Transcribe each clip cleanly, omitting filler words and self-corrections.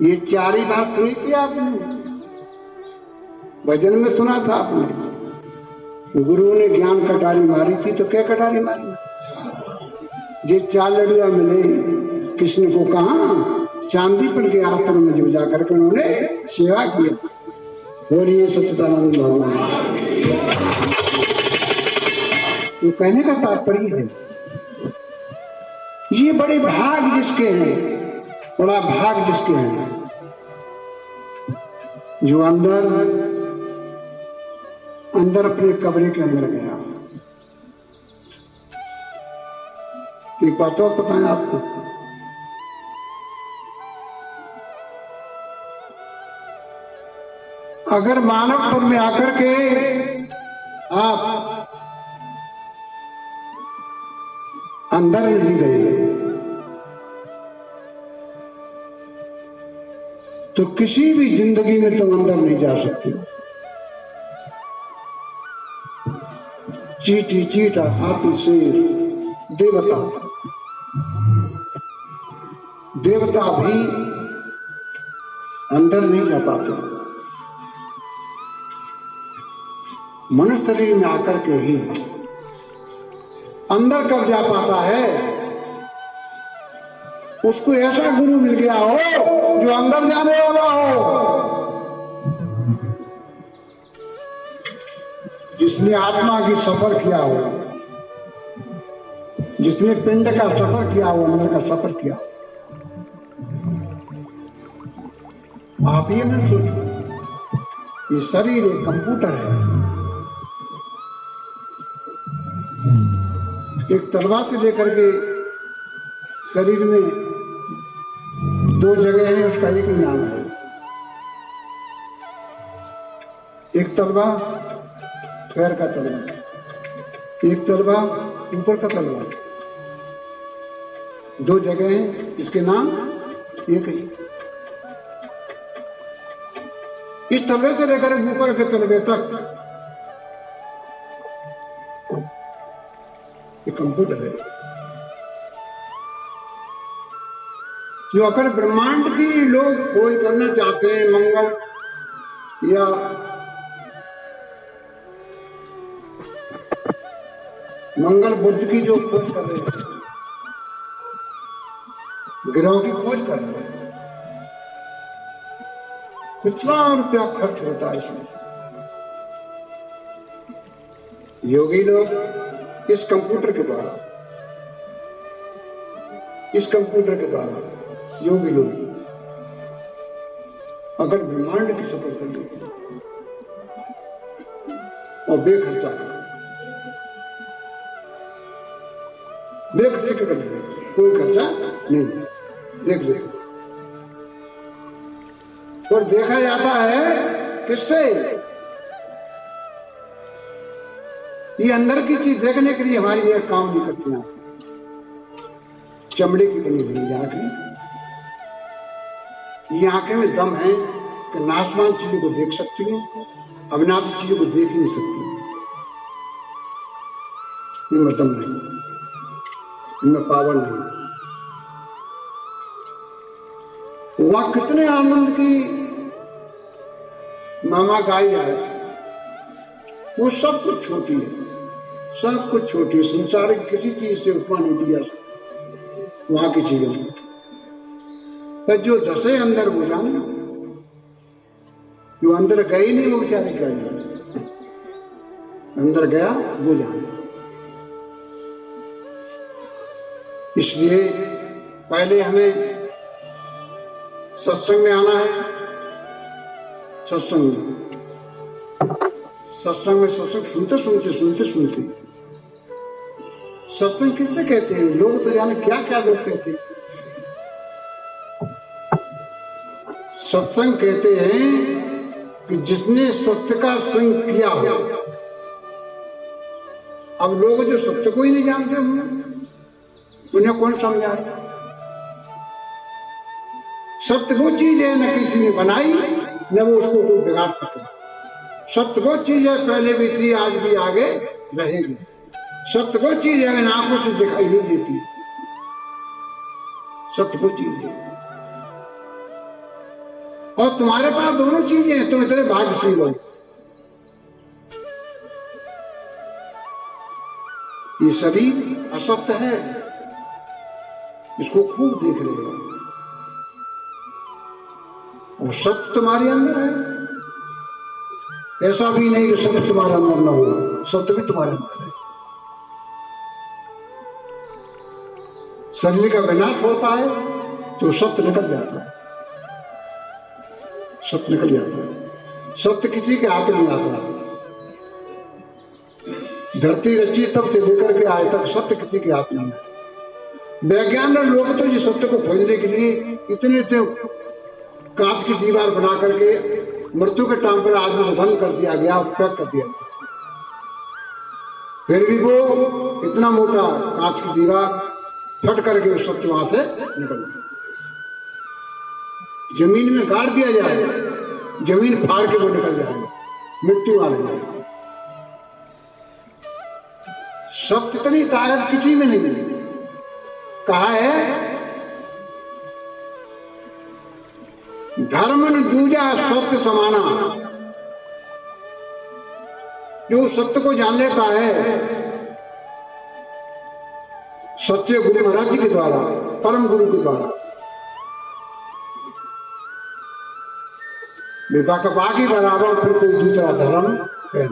ये चार ही बात सुनी थी आपने, भजन में सुना था आपने। गुरु ने ज्ञान कटारी मारी थी तो क्या कटारी मारी? ये चार लड़ुआ मिले कृष्ण को कहा चांदीपुर के आश्रम में जो जाकर के उन्होंने सेवा किया। बोलिए सच्चिदानंद भगवान। तो कहने का तात्पर्य है ये बड़े भाग जिसके हैं, बड़ा भाग जिसके हैं, जो अंदर अपने कमरे के अंदर गया। कि पता है आपको, अगर मानव तन में आकर के आप अंदर नहीं गए तो किसी भी जिंदगी में तुम अंदर नहीं जा सकते। चीटी चीटा हाथी शेर देवता भी अंदर नहीं जा पाते। मनुष्य शरीर में आकर के ही अंदर कब जा पाता है? उसको ऐसा गुरु मिल गया हो जो अंदर जाने वाला हो, जिसने आत्मा की सफर किया हो, जिसने पिंड का सफर किया हो, अंदर का सफर किया हो। आप ये मत सोचो ये शरीर एक कंप्यूटर है। एक तलवा से लेकर के शरीर में दो जगह है, उसका एक ही नाम है। एक तलवा पैर का तलवा, एक तलवा ऊपर का तलवा, दो जगह है, इसके नाम एक ही। इस तलवे से लेकर ऊपर के तलवे तक ये कंप्यूटर है। जो अगर ब्रह्मांड की लोग खोज करना चाहते हैं, मंगल या मंगल बुद्ध की जो खोज कर रहे हैं, ग्रहों की खोज कर रहे हैं, कितना रुपया खर्च होता है इसमें। योगी लोग इस कंप्यूटर के द्वारा योगी लोग अगर ब्रह्मांड की सफर कर लेते और बेखर्चा कर लेते, कोई खर्चा नहीं, देख लेते। और देखा जाता है किससे? ये अंदर की चीज देखने के लिए हमारी ये काम नहीं करती हैं। चमड़े की बनी हुई आंखें, ये आंखें में दम है कि नाशवान चीजों को देख सकती हैं, अविनाशी चीजों को देख ही नहीं सकती। इनमें दम नहीं, इनमें पावर नहीं। वहां कितने आनंद की मामा गाई है, वो सब कुछ छोटी है, सब कुछ छोटी है। संसारिक किसी चीज से उपमा नहीं दिया वहां की चीजों में। पर जो धसे अंदर वो जाने, जो अंदर गए नहीं वो बेचारे क्या जाने, अंदर गया वो जाने। इसलिए पहले हमें सत्संग में आना है। सत्संग में सुनते सत्संग किससे कहते हैं? लोग तो जाने क्या क्या लोग कहते हैं। सत्संग कहते हैं कि जिसने सत्य का संग किया हो। अब लोग जो सत्य को ही नहीं जानते होंगे, उन्हें कौन समझाए? सत्य वो चीज है न किसी ने बनाई, न वो उसको कोई बिगाड़ सके। सत्य वो चीज है, पहले भी थी, आज भी आगे रहेगी। सत्य वो चीज है, इन आंखों से दिखाई नहीं देती। सत्य वो चीज है। और तुम्हारे पास दोनों चीजें हैं, तुम इतने भाग्यशाली हो। ये शरीर असत्य है, इसको खूब देख रहे हो, और सत्य तुम्हारे अंदर है। ऐसा भी नहीं कि सत्य तुम्हारे अंदर न हो, सत्य भी तुम्हारे अंदर है। शरीर का विनाश होता है तो सत्य निकल जाता है, सत्य निकल जाता है। सत्य किसी के हाथ नहीं आता। धरती रची तब से लेकर के आज तक सत्य किसी के हाथ नहीं है। वैज्ञानिक लोग तो ये सत्य को खोजने के लिए इतने कांच की दीवार बना करके मृत्यु के टाइम पर आदमी को बंद कर दिया गया, पैक कर दिया गया, फिर भी वो इतना मोटा कांच की दीवार फट करके उस सत्य वहां से निकल गया। जमीन में गाड़ दिया जाए, जमीन फाड़ के वो निकल जाएगा, मिट्टी वाले जाएगा। सत्य इतनी ताकत किसी में नहीं है। कहा है धर्म दूजा सत्य समाना। जो सत्य को जान लेता है सच्चे गुरु महाराज जी के द्वारा, परम गुरु के द्वारा, विवाह बाकी बराबर फिर कोई दूसरा धर्म है।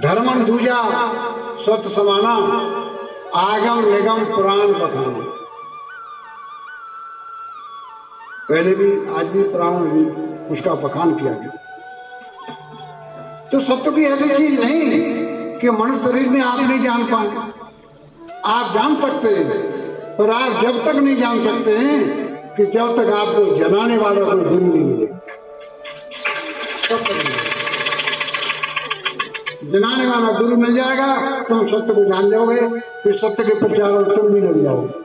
धर्मन दूजा सत्य समाना, आगम निगम पुराण बखाना। पहले भी आज भी पुराण में भी उसका बखान किया गया। तो सत्य की ऐसी चीज नहीं कि मनुष्य शरीर में आप नहीं जान पाए। आप जान सकते हैं, पर आप जब तक नहीं जान सकते हैं कि जब तक आपको जनाने वाला कोई गुरु नहीं मिले, तब तक नहीं। जनाने वाला गुरु मिल जाएगा, तुम सत्य को जान जाओगे, फिर सत्य के प्रचार में तुम भी लग जाओगे,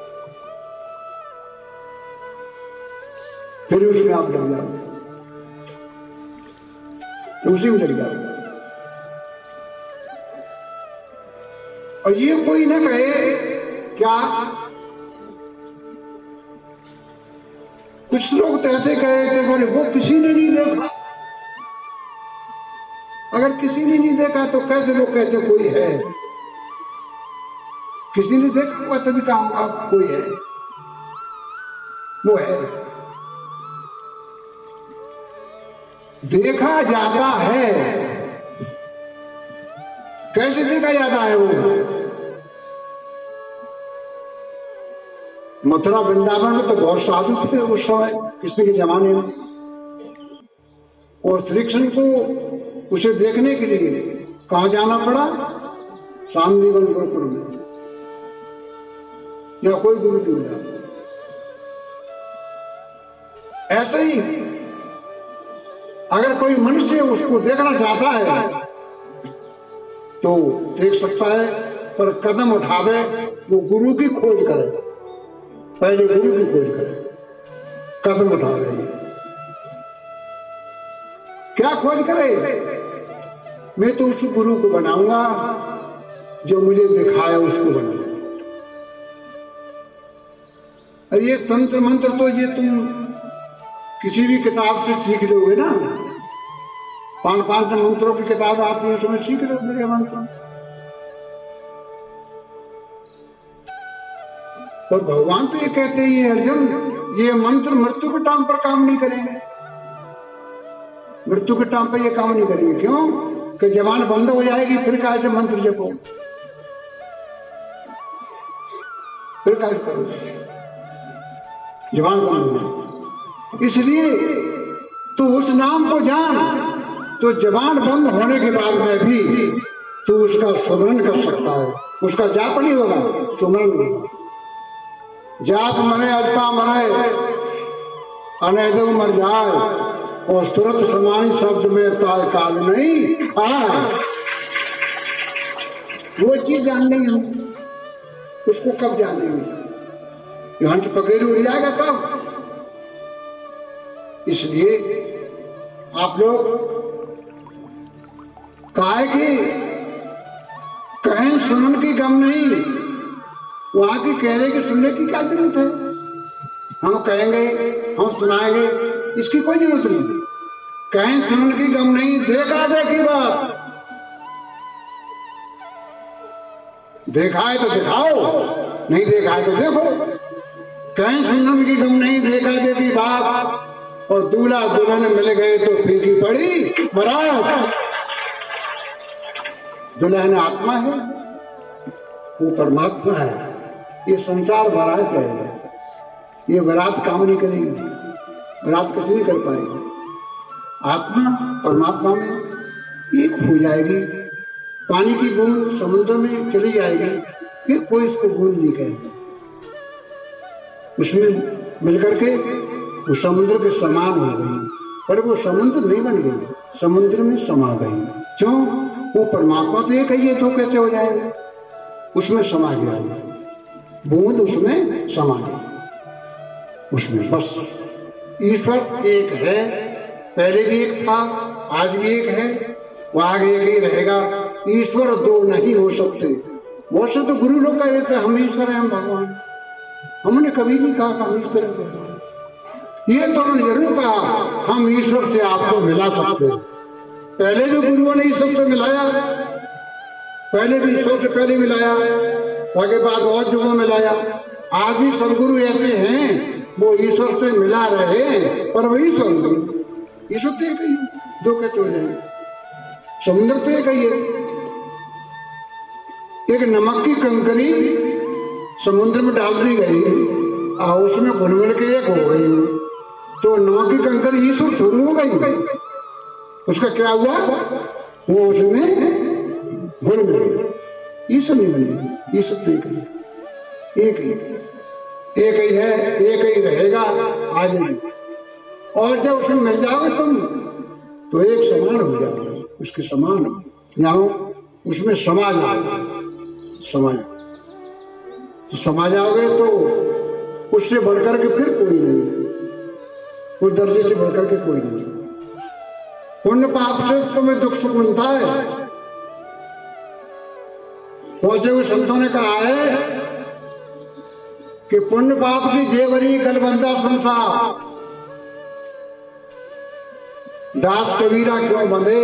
फिर उसमें आप लग जाओगे, उसी में लग जाओगे। और ये कोई ना कहे क्या, कुछ लोग तो ऐसे कहे थे बोले वो किसी ने नहीं देखा। अगर किसी ने नहीं देखा तो कैसे लोग कहते कोई है? किसी ने देखा हुआ तभी कहूंगा कोई है, वो है। देखा जाता है, कैसे देखा जाता है? वो मथुरा वृंदावन में तो बहुत साधु थे उस समय, कृष्ण के जमाने में, और श्री कृष्ण को उसे देखने के लिए कहां जाना पड़ा? शांतिवन गुरुकुल में, या कोई गुरु नहीं मिला। ऐसे ही अगर कोई मनुष्य उसको देखना चाहता है तो देख सकता है, पर कदम उठावे वो गुरु की खोज करे, पहले गुरु की खोज करे, कदम उठा रहे। क्या खोज करे? मैं तो उस गुरु को बनाऊंगा जो मुझे दिखाया, उसको बनाऊंगा। अरे ये तंत्र मंत्र तो ये तुम किसी भी किताब से सीख लोगे ना, 5-5 मंत्रों की किताब आती है, उसमें सीख लो मेरे मंत्र। पर भगवान तो ये कहते हैं अर्जुन, ये मंत्र मृत्यु के टाइम पर काम नहीं करेंगे, मृत्यु के टाइम पर ये काम नहीं करेंगे। क्यों? कि जबान बंद हो जाएगी, फिर कहा से मंत्र जपो, फिर क्या करोगे? जबान बंद हो जाए। इसलिए तो उस नाम को जान, तो जबान बंद होने के बाद में भी तू उसका सुमरन कर सकता है। उसका जाप नहीं होगा, सुमरन होगा। जाप मरे अल्पा मरे अनैदो मर जाए, और तुरंत समानी शब्द में ताल काल नहीं आए। वो चीज जाननी है, उसको कब जानेंगे? हंस पकेड़ उड़ जाएगा तब। इसलिए आप लोग काहे की कहें सुनन की गम नहीं, वहां की कह रहे कि सुनने की क्या जरूरत है? हम कहेंगे, हम सुनाएंगे, इसकी कोई जरूरत नहीं। कहीं सुनने की गम नहीं, देखा देखी बात। देखा है तो दिखाओ, नहीं देखा है तो देखो। कहीं सुनने की गम नहीं, देखा देखी बात। और दूल्हा दुल्हन मिल गए तो फीकी पड़ी बारात। दुल्हन आत्मा है, वो परमात्मा है। ये संसार बारात है, ये बारात काम नहीं करेगी, बारात कुछ नहीं कर पाएगी। आत्मा परमात्मा में एक हो जाएगी। पानी की बूंद समुद्र में चली जाएगी, फिर कोई इसको बूंद नहीं कहेगा। उसमें मिलकर के वो समुद्र के समान हो गई, पर वो समुद्र नहीं बन गई, समुद्र में समा गई। क्यों? वो परमात्मा तो एक है, तो कैसे हो जाएगा? उसमें समा गया, बूंद उसमें समा गया, उसमें बस। ईश्वर एक है, पहले भी एक था, आज भी एक है, वो आगे एक ही रहेगा। ईश्वर दो नहीं हो सकते। बहुत से तो गुरु लोग कह देते हम ईश्वर हैं, हम भगवान। हमने कभी नहीं कहा हम ईश्वर हैं भगवान। ये तो हमने जरूर कहा हम ईश्वर से आपको मिला सकते हैं। पहले जो गुरुओं ने ईश्वर से मिलाया, पहले भी ईश्वर से पहले मिलाया, आगे बाद और युगों में मिलाया। आज भी सदगुरु ऐसे हैं, वो ईश्वर से मिला रहे, पर वही सदगुरु। ईश्वर तो एक ही, दो कैसे हो जाएंगे? समुद्र तो एक ही है। एक नमक की कंकरी समुद्र में डाल दी गई और उसमें घुल के एक हो गई, तो नमक की कंकरी ईश्वर थोड़ी हो गई। उसका क्या हुआ? वो उसमें घुल गई, ईश्वर नहीं बन गई। ईश्वर तो एक ही, एक ही, एक ही है, एक ही रहेगा आगे भी। और जब उसमें मिल जाओगे तुम तो एक समान हो जाओगे, उसके समान जाओ, उसमें समा जाओगे, समा जाओ। तो समा जाओगे तो उससे बढ़कर के फिर कोई नहीं, उस दर्जे से बढ़कर के कोई नहीं। पुण्य पाप से तुम्हें दुख सुख मिलता है। पहुंचे हुए संतों ने कहा है कि पुण्य पाप की जेवरी गलबंदा संसार, दास कबीरा क्यों बंधे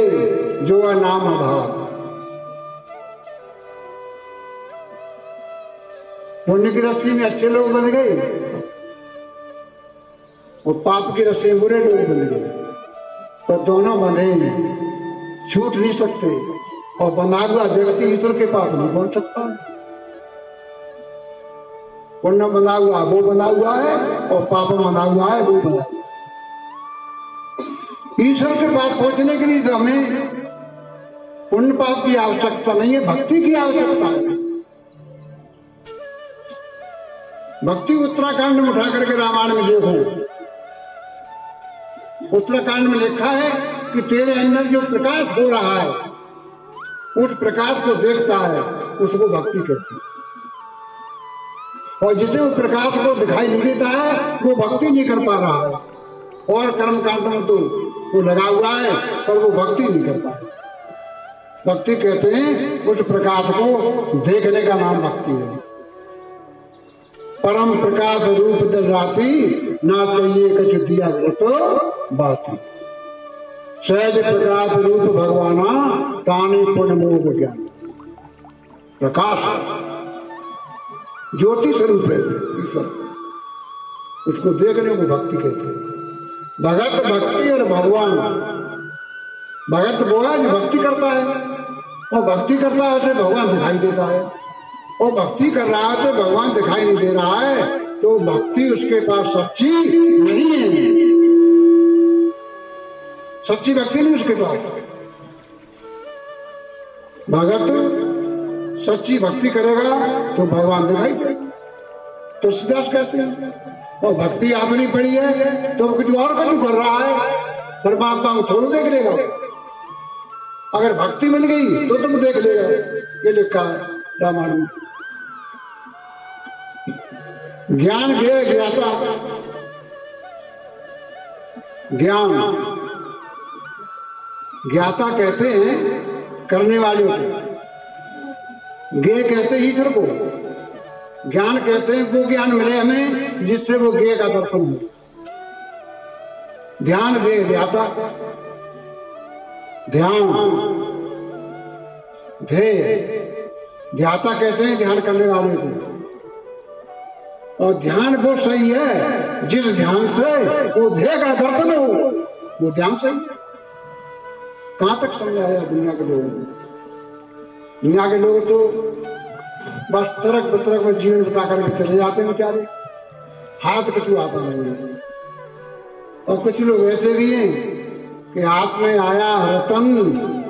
जो है नाम आधार। पुण्य की रस्सी में अच्छे लोग बंध गए और पाप की रस्सी में बुरे लोग बंध गए, पर दोनों बंधे छूट नहीं सकते। और बंधा हुआ व्यक्ति ईश्वर के पास नहीं पहुंच सकता। पुण्य बंधा हुआ वो बंधा हुआ है, और पाप बंधा हुआ है वो बंधा हुआ है। ईश्वर के पास पहुंचने के लिए तो हमें पुण्य पाप की आवश्यकता नहीं है, भक्ति की आवश्यकता है। भक्ति उत्तराखंड में उठा करके रामायण में देखो, उत्तराखंड में लिखा है कि तेरे अंदर जो प्रकाश हो रहा है, उस प्रकाश को देखता है, उसको भक्ति कहते हैं। और जिसे वो प्रकाश को दिखाई नहीं देता है, वो भक्ति नहीं कर पा रहा है। और कर्म कांड में तो वो लगा हुआ है, पर वो भक्ति नहीं कर पा रहा। भक्ति कहते हैं उस प्रकाश को देखने का नाम भक्ति है। परम प्रकाश रूप दल राती, ना चाहिए कछ दिया तो बाती। सहज प्रकाश रूप भगवाना, ताने पुण्य मोह ज्ञान। प्रकाश ज्योति स्वरूप है ईश्वर, उसको देखने को भक्ति कहते हैं। भगत भक्ति और भगवान, भगत वो है जो भक्ति करता है, और भक्ति करता है उसे भगवान दिखाई देता है। और भक्ति कर रहा है तो भगवान दिखाई नहीं दे रहा है, तो भक्ति उसके पास सच्ची नहीं है। सच्ची भक्ति नहीं उसके पास। भगत सच्ची भक्ति करेगा तो भगवान दिखाई देगा। तुलसीदास कहते हैं, और भक्ति आदमी पड़ी है तो कुछ और कभी कर रहा है, परमात्मा को थोड़ा देख लेगा। अगर भक्ति मिल गई तो तुम देख लेगा। ये लिखा है रामायण में। ज्ञान ज्ञेय ज्ञाता, ज्ञान ज्ञाता कहते हैं करने वाले को, ज्ञेय कहते हैं ईश्वर को, ज्ञान कहते हैं वो ज्ञान मिले हमें जिससे वो ज्ञेय का दर्शन हो। ध्यान दे ध्याता, ध्यान ध्येय, ध्याता कहते हैं ध्यान करने वाले को। और ध्यान वो सही है जिस ध्यान से वो ध्येय का दर्शन हो, वो ध्यान सही है। कहां तक समझाया दुनिया के लोगों को? दुनिया के लोग तो बस तरक बतरक में जीवन बिता करके चले जाते हैं बेचारे, हाथ कुछ आता नहीं है। और कुछ लोग ऐसे भी हैं कि हाथ में आया रतन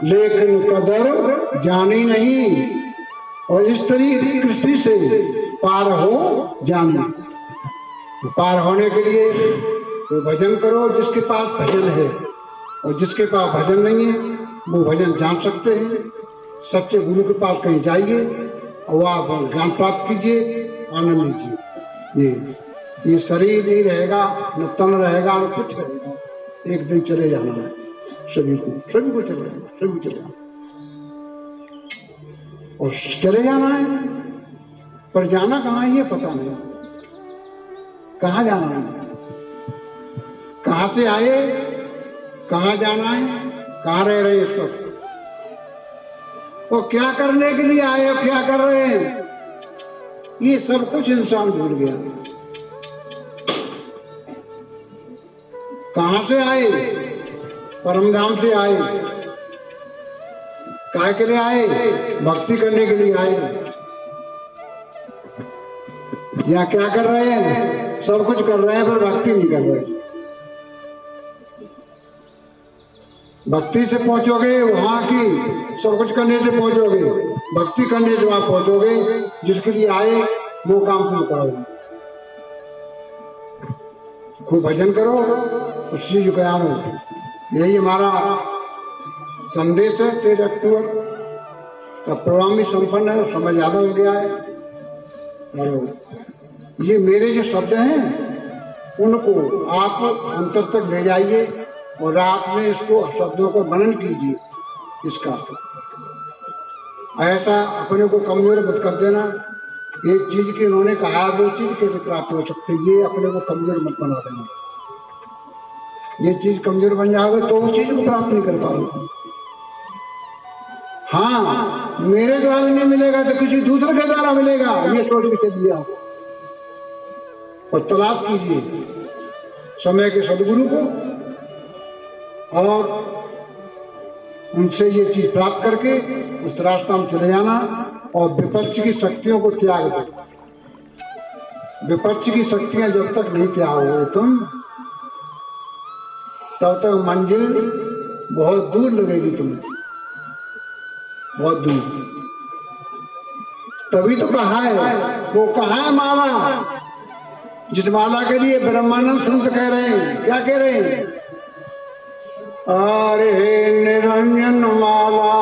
लेकिन कदर जानी नहीं, और इस कृष्टि से पार हो जानी। तो पार होने के लिए तो भजन करो जिसके पास भजन है, और जिसके पास भजन नहीं है वो भजन जान सकते हैं। सच्चे गुरु के पास कहीं जाइए और आप ज्ञान प्राप्त कीजिए, आनंद लीजिए। ये शरीर नहीं रहेगा, न तन रहेगा, न कुछ रहेगा। एक दिन चले जाना है सभी को चले जाना, सभी को चले जाना, और चले जाना है। पर जाना कहाँ है ये पता नहीं, कहाँ जाना है, कहाँ से आए, कहाँ जाना है, कहाँ रह रहे हैं इस वक्त, और क्या करने के लिए आए और क्या कर रहे हैं, ये सब कुछ इंसान भूल गया। कहां से आए? परमधाम से आए। काय के लिए आए? भक्ति करने के लिए आए। या क्या कर रहे हैं? सब कुछ कर रहे हैं पर भक्ति नहीं कर रहे। भक्ति से पहुंचोगे वहां की, सब कुछ करने से पहुंचोगे, भक्ति करने से वहां पहुंचोगे। जिसके लिए आए वो काम तुम करोगे। खूब भजन करो तो चीज ज्ञान हो। यही हमारा संदेश है। 13 अक्टूबर का प्रोग्राम भी संपन्न है, समय ज्यादा हो गया है। और ये मेरे जो शब्द हैं उनको आप अंतर तक ले जाइए और रात में इसको शब्दों को मनन कीजिए। इसका ऐसा अपने को कमजोर मत कर देना। एक चीज की उन्होंने कहा वो चीज कैसे प्राप्त हो सकती है, ये अपने को कमजोर मत बना देना। ये चीज कमजोर बन जाओगे तो उस चीज को प्राप्त नहीं कर पाओगे। हाँ, मेरे द्वारा नहीं मिलेगा तो किसी दूसरे के द्वारा मिलेगा, ये सोच के चलिए आप। और तलाश कीजिए समय के सदगुरु को और उनसे ये चीज प्राप्त करके उस रास्ता में चले जाना। और विपक्ष की शक्तियों को त्याग दो। विपक्ष की शक्तियां जब तक नहीं त्यागोगे तुम, तब तक मंजिल बहुत दूर लगेगी तुम्हें, बहुत दूर। तभी तो कहा है, वो कहा है माला, जिस माला के लिए ब्रह्मानंद संत कह रहे हैं। क्या कह रहे हैं? अरे निरंजन माला